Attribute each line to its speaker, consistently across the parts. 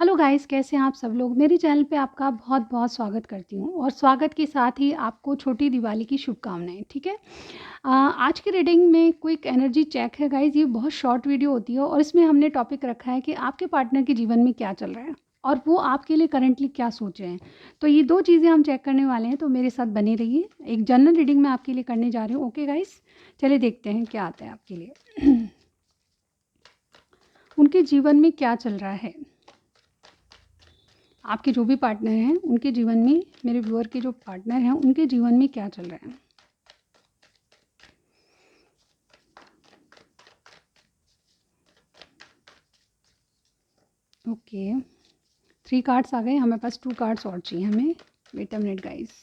Speaker 1: Hello guys, कैसे हैं आप सब लोग। मेरे चैनल पे आपका बहुत बहुत स्वागत करती हूँ और स्वागत के साथ ही आपको छोटी दिवाली की शुभकामनाएं। ठीक है। आज की रीडिंग में क्विक एनर्जी चेक है गाइस। ये बहुत शॉर्ट वीडियो होती है और इसमें हमने टॉपिक रखा है कि आपके पार्टनर के जीवन में क्या चल रहा है और वो आपके लिए करंटली क्या सोच रहे हैं। तो ये दो चीज़ें हम चेक करने वाले हैं, तो मेरे साथ बने रहिए। एक जनरल रीडिंग मैं आपके लिए करने जा रही हूँ। ओके गाइस, चलिए देखते हैं क्या आता है आपके लिए। उनके जीवन में क्या चल रहा है, आपके जो भी पार्टनर हैं उनके जीवन में, मेरे व्यूअर के जो पार्टनर हैं उनके जीवन में क्या चल रहा है। ओके, 3 कार्ड्स आ गए, हमें पास 2 कार्ड्स और चाहिए हमें। वेट अ मिनट गाइस,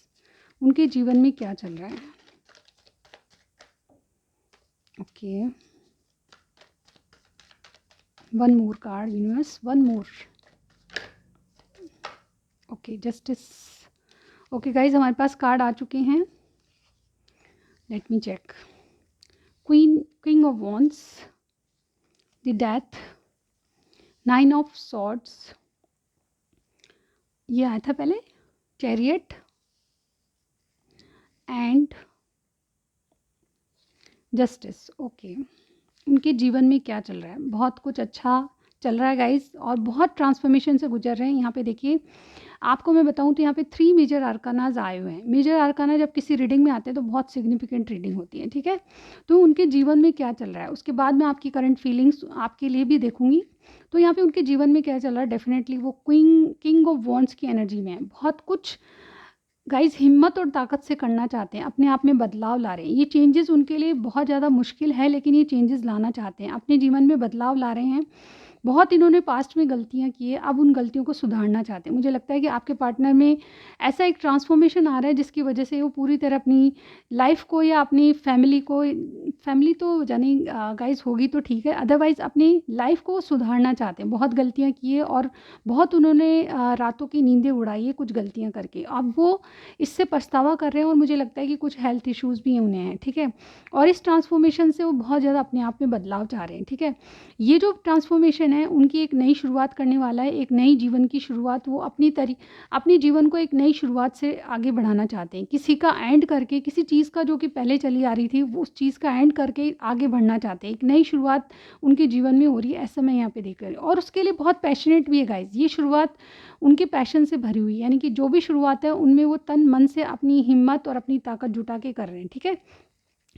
Speaker 1: उनके जीवन में क्या चल रहा है। Okay, 1 more card universe, 1 more. Okay, justice. Okay guys, हमारे पास कार्ड आ चुके हैं। Let me check. King of wands, the death, 9 of swords, ये आया था पहले, चैरियट एंड जस्टिस। ओके, उनके जीवन में क्या चल रहा है। बहुत कुछ अच्छा चल रहा है गाइस और बहुत ट्रांसफॉर्मेशन से गुजर रहे हैं। यहाँ पे देखिए, आपको मैं बताऊँ तो यहाँ पे 3 मेजर आर्कानाज आए हुए हैं। मेजर आर्काना जब किसी रीडिंग में आते हैं तो बहुत सिग्निफिकेंट रीडिंग होती है। ठीक है, तो उनके जीवन में क्या चल रहा है, उसके बाद मैं आपकी करंट फीलिंग्स आपके लिए भी देखूंगी। तो यहाँ पे उनके जीवन में क्या चल रहा है, डेफिनेटली वो किंग ऑफ वॉन्ड्स की एनर्जी में है। बहुत कुछ गाइस हिम्मत और ताकत से करना चाहते हैं, अपने आप में बदलाव ला रहे हैं। ये चेंजेस उनके लिए बहुत ज़्यादा मुश्किल है, लेकिन ये चेंजेस लाना चाहते हैं, अपने जीवन में बदलाव ला रहे हैं। बहुत इन्होंने पास्ट में गलतियाँ की है, अब उन गलतियों को सुधारना चाहते हैं। मुझे लगता है कि आपके पार्टनर में ऐसा एक ट्रांसफॉर्मेशन आ रहा है जिसकी वजह से वो पूरी तरह अपनी लाइफ को या अपनी फैमिली को, फैमिली तो जानी गाइस होगी तो ठीक है, अदरवाइज़ अपनी लाइफ को सुधारना चाहते हैं। बहुत गलतियाँ की है और बहुत उन्होंने रातों की नींदें उड़ाई है कुछ गलतियाँ करके। अब वो इससे पछतावा कर रहे हैं और मुझे लगता है कि कुछ हेल्थ इश्यूज़ भी उन्हें हैं। ठीक है, और इस ट्रांसफॉर्मेशन से वो बहुत ज़्यादा अपने आप में बदलाव चाह रहे हैं। ठीक है, ये जो ट्रांसफॉर्मेशन है उनकी एक नई शुरुआत करने वाला है, एक नई जीवन की शुरुआत। वो अपनी जीवन को एक नई शुरुआत से आगे बढ़ाना चाहते हैं। किसी का एंड करके, किसी चीज़ का जो कि पहले चली आ रही थी वो उस चीज़ का एंड करके आगे बढ़ना चाहते हैं। एक नई शुरुआत उनके जीवन में हो रही है, ऐसा मैं यहाँ पे देख रही हूँ। और उसके लिए बहुत पैशनेट भी है गाइज। ये शुरुआत उनके पैशन से भरी हुई है, यानी कि जो भी शुरुआत है उनमें वो तन मन से अपनी हिम्मत और अपनी ताकत जुटा के कर रहे हैं। ठीक है,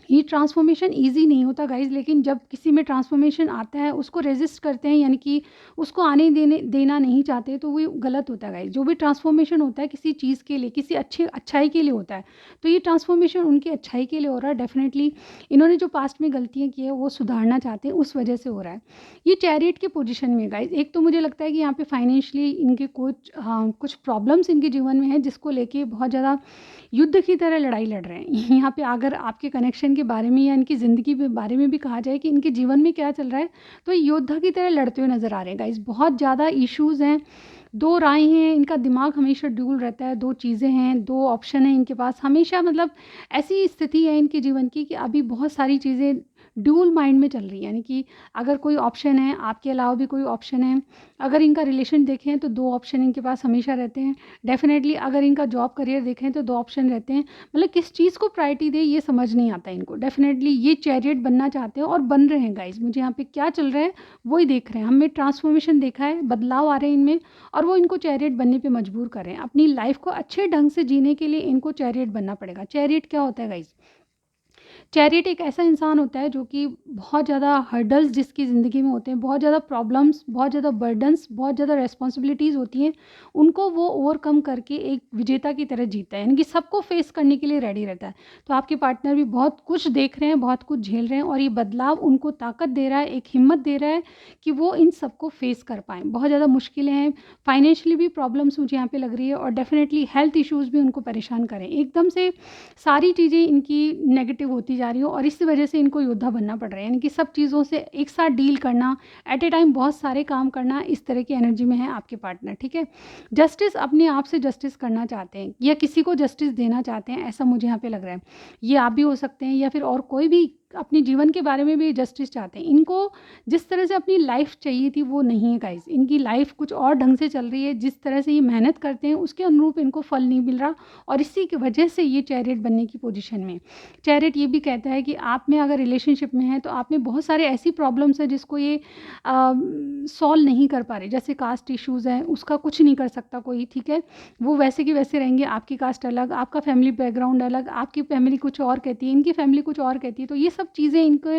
Speaker 1: ये ट्रांसफॉर्मेशन ईजी नहीं होता गाइज, लेकिन जब किसी में ट्रांसफॉर्मेशन आता है उसको रेजिस्ट करते हैं, यानी कि उसको आने देना नहीं चाहते, तो वो गलत होता है गाइज। जो भी ट्रांसफॉर्मेशन होता है किसी चीज़ के लिए, किसी अच्छाई के लिए होता है, तो ये ट्रांसफॉर्मेशन उनकी अच्छाई के लिए हो रहा है। डेफिनेटली इन्होंने जो पास्ट में गलतियाँ की है वो सुधारना चाहते हैं, उस वजह से हो रहा है। ये चैरियट के पोजिशन में गाइज, एक तो मुझे लगता है कि यहाँ पे फाइनेंशियली इनके कुछ प्रॉब्लम्स इनके जीवन में है, जिसको लेके बहुत ज़्यादा युद्ध की तरह लड़ाई लड़ रहे हैं। यहाँ पे अगर आपके कनेक्शन के बारे में या इनकी ज़िंदगी के बारे में भी कहा जाए कि इनके जीवन में क्या चल रहा है, तो योद्धा की तरह लड़ते हुए नज़र आ रहे हैं गाइस। बहुत ज़्यादा इश्यूज़ हैं, 2 राय हैं, इनका दिमाग हमेशा ड्यूल रहता है। 2 चीज़ें हैं, 2 ऑप्शन हैं इनके पास हमेशा। मतलब ऐसी स्थिति है इनके जीवन की कि अभी बहुत सारी चीज़ें ड्यूल माइंड में चल रही है, यानी कि अगर कोई ऑप्शन है, आपके अलावा भी कोई ऑप्शन है। अगर इनका रिलेशन देखें तो 2 ऑप्शन इनके पास हमेशा रहते हैं। डेफिनेटली अगर इनका जॉब करियर देखें तो 2 ऑप्शन रहते हैं। मतलब किस चीज़ को प्रायोरिटी दें ये समझ नहीं आता इनको। डेफिनेटली ये चैरियट बनना चाहते हैं और बन रहे हैं गाइज। मुझे यहाँ पे क्या चल रहा है वही देख रहे हैं। हमने ट्रांसफॉर्मेशन देखा है, बदलाव आ रहे हैं इनमें, और वो इनको चैरियट बनने पे मजबूर कर रहे हैं। अपनी लाइफ को अच्छे ढंग से जीने के लिए इनको चैरियट बनना पड़ेगा। चैरियट क्या होता है गाइज, चैरियट एक ऐसा इंसान होता है जो कि बहुत ज़्यादा हर्डल्स जिसकी ज़िंदगी में होते हैं, बहुत ज़्यादा प्रॉब्लम्स, बहुत ज़्यादा बर्डन्स, बहुत ज़्यादा रेस्पॉन्सिबिलिटीज़ होती हैं, उनको वो ओवरकम करके एक विजेता की तरह जीता है, यानी कि सबको फेस करने के लिए रेडी रहता है। तो आपके पार्टनर भी बहुत कुछ देख रहे हैं, बहुत कुछ झेल रहे हैं, और ये बदलाव उनको ताकत दे रहा है, एक हिम्मत दे रहा है कि वो इन सबको फेस कर पाएँ। बहुत ज़्यादा मुश्किलें हैं, फाइनेंशियली भी प्रॉब्लम्स मुझे यहाँ पे लग रही है, और डेफिनेटली हेल्थ इश्यूज़ भी उनको परेशान करें। एकदम से सारी चीज़ें इनकी नेगेटिव होती जा रही हो और इस वजह से इनको योद्धा बनना पड़ रहा है, यानी कि सब चीज़ों से एक साथ डील करना, एट ए टाइम बहुत सारे काम करना, इस तरह की एनर्जी में है आपके पार्टनर। ठीक है, जस्टिस अपने आप से जस्टिस करना चाहते हैं या किसी को जस्टिस देना चाहते हैं, ऐसा मुझे यहाँ पे लग रहा है। ये आप भी हो सकते हैं या फिर और कोई भी अपने जीवन के बारे में भी जस्टिस चाहते हैं। इनको जिस तरह से अपनी लाइफ चाहिए थी वो नहीं है गाइस, इनकी लाइफ कुछ और ढंग से चल रही है। जिस तरह से ये मेहनत करते हैं उसके अनुरूप इनको फल नहीं मिल रहा, और इसी की वजह से ये चैरियट बनने की पोजीशन में। चैरियट ये भी कहता है कि आप में अगर रिलेशनशिप में है तो आप में बहुत सारे ऐसी प्रॉब्लम्स है जिसको ये सॉल्व नहीं कर पा रहे। जैसे कास्ट इश्यूज़ हैं, उसका कुछ नहीं कर सकता कोई, ठीक है, वो वैसे की वैसे रहेंगे। आपकी कास्ट अलग, आपका फैमिली बैकग्राउंड अलग, आपकी फैमिली कुछ और कहती है, इनकी फैमिली कुछ और कहती है। तो ये सब चीज़ें इनको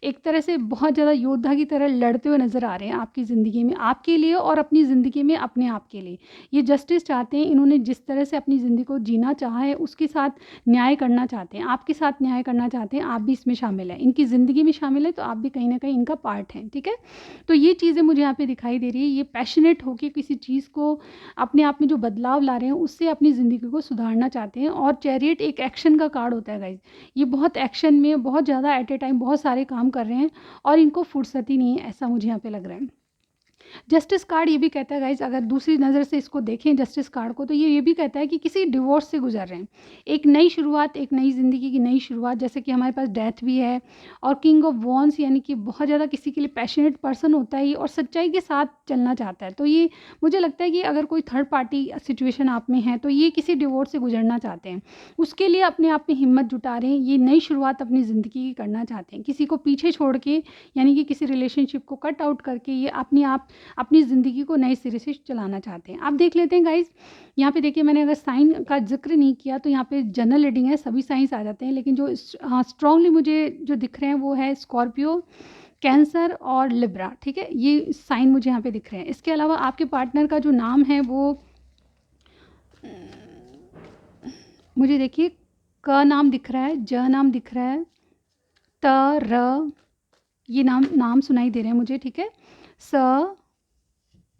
Speaker 1: एक तरह से बहुत ज़्यादा योद्धा की तरह लड़ते हुए नज़र आ रहे हैं आपकी ज़िंदगी में, आपके लिए और अपनी ज़िंदगी में अपने आप के लिए। ये जस्टिस चाहते हैं, इन्होंने जिस तरह से अपनी ज़िंदगी को जीना चाहा है उसके साथ न्याय करना चाहते हैं, आपके साथ न्याय करना चाहते हैं। आप भी इसमें शामिल हैं, इनकी ज़िंदगी में शामिल है, तो आप भी कहीं ना कहीं इनका पार्ट हैं, ठीक है। तो ये चीज़ें मुझे यहाँ पे दिखाई दे रही है। ये पैशनेट होकर किसी चीज़ को अपने आप में जो बदलाव ला रहे हैं उससे अपनी ज़िंदगी को सुधारना चाहते हैं। और चैरियट एक एक्शन का कार्ड होता है गाइज, ये बहुत एक्शन में, बहुत ज़्यादा एट ए टाइम बहुत सारे काम कर रहे हैं और इनको फुर्सत ही नहीं है, ऐसा मुझे यहाँ पे लग रहा है। जस्टिस कार्ड ये भी कहता है गाइज, अगर दूसरी नज़र से इसको देखें जस्टिस कार्ड को, तो ये भी कहता है कि किसी डिवोर्स से गुजर रहे हैं, एक नई शुरुआत, एक नई ज़िंदगी की नई शुरुआत। जैसे कि हमारे पास डेथ भी है, और किंग ऑफ वॉन्स यानी कि बहुत ज़्यादा किसी के लिए पैशनेट पर्सन होता है और सच्चाई के साथ चलना चाहता है। तो ये मुझे लगता है कि अगर कोई थर्ड पार्टी सिचुएशन आप में है तो ये किसी डिवोर्स से गुजरना चाहते हैं, उसके लिए अपने आप में हिम्मत जुटा रहे हैं, ये नई शुरुआत अपनी ज़िंदगी की करना चाहते हैं, किसी को पीछे छोड़ के, यानी कि किसी रिलेशनशिप को कट आउट करके ये अपने आप अपनी ज़िंदगी को नए सिरे से चलाना चाहते हैं। आप देख लेते हैं गाइस, यहाँ पे देखिए, मैंने अगर साइन का जिक्र नहीं किया तो यहाँ पे जनरल रीडिंग है, सभी साइंस आ जाते हैं, लेकिन जो स्ट्रांगली मुझे जो दिख रहे हैं वो है स्कॉर्पियो, कैंसर और लिब्रा, ठीक है, ये साइन मुझे यहाँ पे दिख रहे हैं। इसके अलावा आपके पार्टनर का जो नाम है वो मुझे देखिए क नाम दिख रहा है, ज नाम दिख रहा है, त र ये नाम सुनाई दे रहे हैं मुझे, ठीक है, स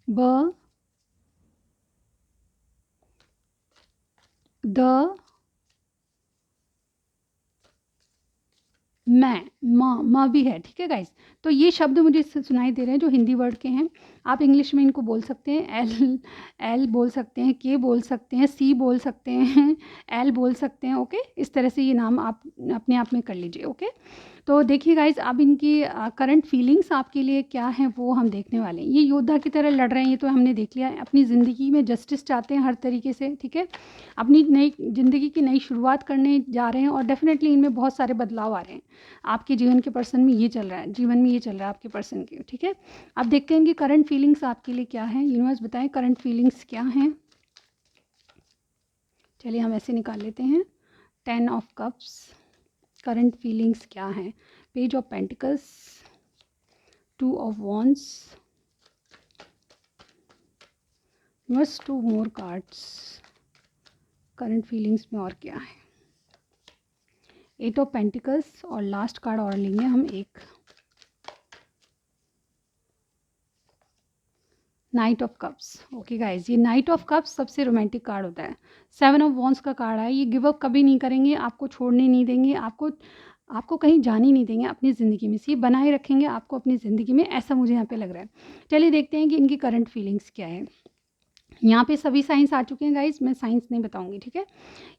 Speaker 1: ब द मैं माँ भी है, ठीक है गाइस। तो ये शब्द मुझे सुनाई दे रहे हैं जो हिंदी वर्ड के हैं। आप इंग्लिश में इनको बोल सकते हैं, एल बोल सकते हैं, के बोल सकते हैं, सी बोल सकते हैं, एल बोल सकते हैं, ओके। इस तरह से ये नाम आप अपने आप में कर लीजिए, ओके। तो देखिए गाइज, अब इनकी करंट फीलिंग्स आपके लिए क्या हैं वो हम देखने वाले हैं। ये योद्धा की तरह लड़ रहे हैं, ये तो हमने देख लिया है। अपनी ज़िंदगी में जस्टिस चाहते हैं हर तरीके से, ठीक है, अपनी नई ज़िंदगी की नई शुरुआत करने जा रहे हैं, और डेफिनेटली इनमें बहुत सारे बदलाव आ रहे हैं। आपके जीवन के पर्सन में ये चल रहा है, जीवन में ये चल रहा है आपके पर्सन के, ठीक है। अब देखते हैं कि करंट फीलिंग्स आपके लिए क्या है। यूनिवर्स बताएं करंट फीलिंग्स क्या हैं। चलिए हम ऐसे निकाल लेते हैं, 10 ऑफ कप्स, करंट फीलिंग्स क्या हैं। Page of pentacles, 2 of wands, बस 2 मोर कार्ड्स, करंट फीलिंग्स में और क्या है। 8 ऑफ पेंटिकल्स, और लास्ट कार्ड और लेंगे हम एक, night of cups. Okay guys, ये नाइट ऑफ कप्स सबसे रोमांटिक कार्ड होता है। 7 ऑफ वॉन्ड्स का कार्ड है, ये गिव अप कभी नहीं करेंगे, आपको छोड़ने नहीं देंगे, आपको कहीं जाने नहीं देंगे अपनी ज़िंदगी में से, ये बनाए रखेंगे आपको अपनी ज़िंदगी में, ऐसा मुझे यहाँ पे लग रहा है। चलिए देखते हैं कि इनकी करंट फीलिंग्स क्या है। यहाँ पे सभी साइंस आ चुके हैं गाइज, मैं साइंस नहीं बताऊंगी, ठीक है।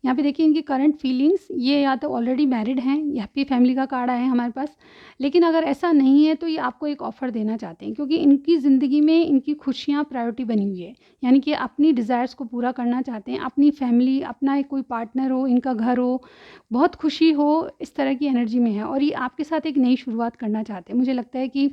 Speaker 1: यहाँ पे देखिए इनकी करंट फीलिंग्स, ये या तो ऑलरेडी मैरिड हैं, हैप्पी फैमिली का कार्ड आया है हमारे पास, लेकिन अगर ऐसा नहीं है तो ये आपको एक ऑफ़र देना चाहते हैं, क्योंकि इनकी ज़िंदगी में इनकी खुशियाँ प्रायोरिटी बनी हुई है, यानी कि अपनी डिज़ायर्स को पूरा करना चाहते हैं, अपनी फैमिली, अपना एक कोई पार्टनर हो, इनका घर हो, बहुत खुशी हो, इस तरह की एनर्जी में है, और ये आपके साथ एक नई शुरुआत करना चाहते हैं। मुझे लगता है कि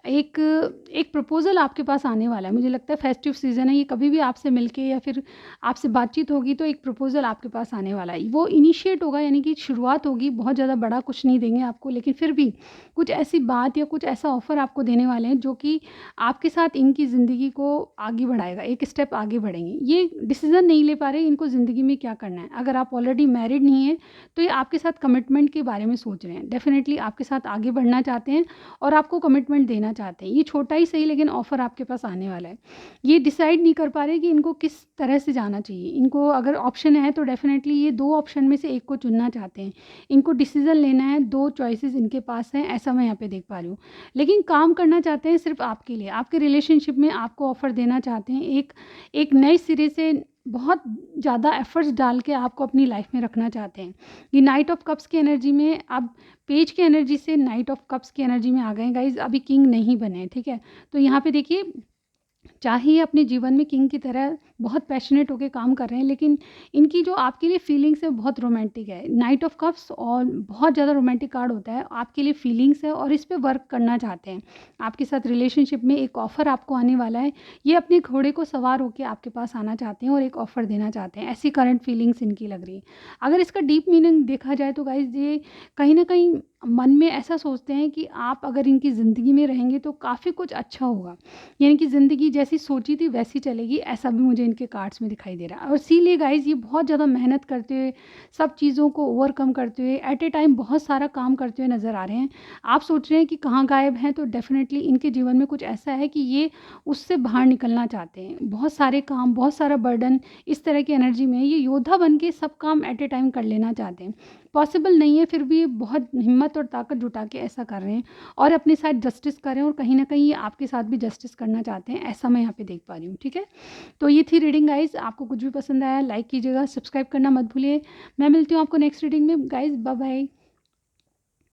Speaker 1: एक प्रपोज़ल आपके पास आने वाला है। मुझे लगता है फेस्टिव सीज़न है, ये कभी भी आपसे मिलके या फिर आपसे बातचीत होगी तो एक प्रपोज़ल आपके पास आने वाला है। वो इनिशिएट होगा, यानी कि शुरुआत होगी, बहुत ज़्यादा बड़ा कुछ नहीं देंगे आपको, लेकिन फिर भी कुछ ऐसी बात या कुछ ऐसा ऑफ़र आपको देने वाले हैं जो कि आपके साथ इनकी ज़िंदगी को आगे बढ़ाएगा, एक स्टेप आगे बढ़ेंगे। ये डिसीज़न नहीं ले पा रहे इनको ज़िंदगी में क्या करना है। अगर आप ऑलरेडी मैरिड नहीं हैं तो ये आपके साथ कमिटमेंट के बारे में सोच रहे हैं, डेफिनेटली आपके साथ आगे बढ़ना चाहते हैं और आपको कमिटमेंट देना चाहते हैं। ये छोटा ही सही, लेकिन ऑफ़र आपके पास आने वाला है। ये डिसाइड नहीं कर पा रहे कि इनको किस तरह से जाना चाहिए। इनको अगर ऑप्शन है तो डेफिनेटली ये 2 ऑप्शन में से एक को चुनना चाहते हैं। इनको डिसीज़न लेना है, 2 चॉइसेस इनके पास हैं, ऐसा मैं यहाँ पे देख पा रही हूँ। लेकिन काम करना चाहते हैं सिर्फ आपके लिए, आपके रिलेशनशिप में आपको ऑफ़र देना चाहते हैं, एक नए सिरे से बहुत ज़्यादा एफ़र्ट्स डाल के आपको अपनी लाइफ़ में रखना चाहते हैं। ये नाइट ऑफ़ कप्स की एनर्जी में अब पेज की एनर्जी से नाइट ऑफ़ कप्स की एनर्जी में आ गए हैं गाइज़, अभी किंग नहीं बने हैं, ठीक है? तो यहाँ पे देखिए, चाहे ये अपने जीवन में किंग की तरह बहुत पैशनेट होके काम कर रहे हैं, लेकिन इनकी जो आपके लिए फीलिंग्स है बहुत रोमांटिक है। नाइट ऑफ कप्स और बहुत ज़्यादा रोमांटिक कार्ड होता है, आपके लिए फीलिंग्स है और इस पे वर्क करना चाहते हैं। आपके साथ रिलेशनशिप में एक ऑफ़र आपको आने वाला है। ये अपने घोड़े को सवार होके आपके पास आना चाहते हैं और एक ऑफ़र देना चाहते हैं। ऐसी करंट फीलिंग्स इनकी लग रही है। अगर इसका डीप मीनिंग देखा जाए तो गाइज़, ये कहीं न कहीं मन में ऐसा सोचते हैं कि आप अगर इनकी ज़िंदगी में रहेंगे तो काफ़ी कुछ अच्छा होगा। यानी कि ज़िंदगी जैसी सोची थी वैसी चलेगी, ऐसा भी मुझे इनके कार्ड्स में दिखाई दे रहा है। और इसीलिए गाइज़, ये बहुत ज़्यादा मेहनत करते हुए, सब चीज़ों को ओवरकम करते हुए, एट ए टाइम बहुत सारा काम करते हुए नज़र आ रहे हैं। आप सोच रहे हैं कि कहाँ गायब हैं, तो डेफ़िनेटली इनके जीवन में कुछ ऐसा है कि ये उससे बाहर निकलना चाहते हैं। बहुत सारे काम, बहुत सारा बर्डन, इस तरह की एनर्जी में ये योद्धा बन के सब काम एट ए टाइम कर लेना चाहते हैं। पॉसिबल नहीं है, फिर भी बहुत हिम्मत और ताकत जुटा के ऐसा कर रहे हैं और अपने साथ जस्टिस कर रहे हैं और कहीं न कहीं ये आपके साथ भी जस्टिस करना चाहते हैं, ऐसा मैं यहाँ पे देख पा रही हूँ, ठीक है? तो ये थी रीडिंग गाइज़, आपको कुछ भी पसंद आया लाइक कीजिएगा, सब्सक्राइब करना मत भूलिए। मैं मिलती हूँ आपको नेक्स्ट रीडिंग में गाइज़, बाय बाय।